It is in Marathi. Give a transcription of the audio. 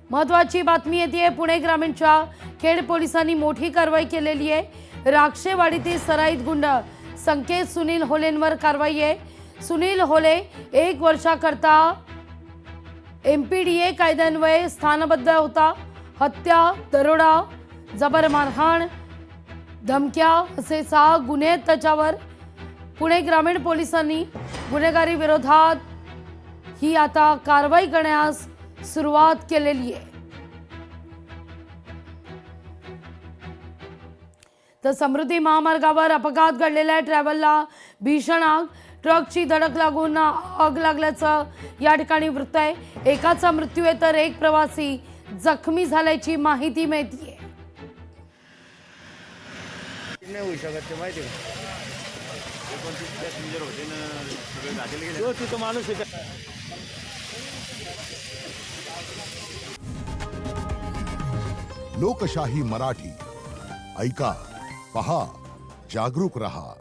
महत्वाची बातमी येते पुणे ग्रामीणच्या खेड पोलिसांनी मोठी कारवाई केलेली आहे। राक्षेवाडीतील सराईत गुंड संकेत सुनील होलेंवर कारवाई आहे। सुनील होले 1 वर्षाकरता MPDA कायद्यान्वये स्थानबद्ध होता। हत्या, दरोडा, जबर मारहाण, धमक्या असे 6 गुन्हे आहेत त्याच्यावर। पुणे ग्रामीण पोलिसांनी गुन्हेगारी विरोधात ही आता कारवाई करण्यास सुरुवात केलेली आहे। तर समृद्धी महामार्गावर अपघात घडलेला ट्रॅव्हलला भीषण आग, ट्रकची धडक लागून आग लागल्याचं या ठिकाणी वृत्त आहे। एकाचा मृत्यू आहे तर एक प्रवासी जखमी झाल्याची माहिती मिळते। नाही होऊ शकत ते माहिती आहे का? तो माणूस लोकशाही मराठी ऐका, पहा, जागरूक रहा।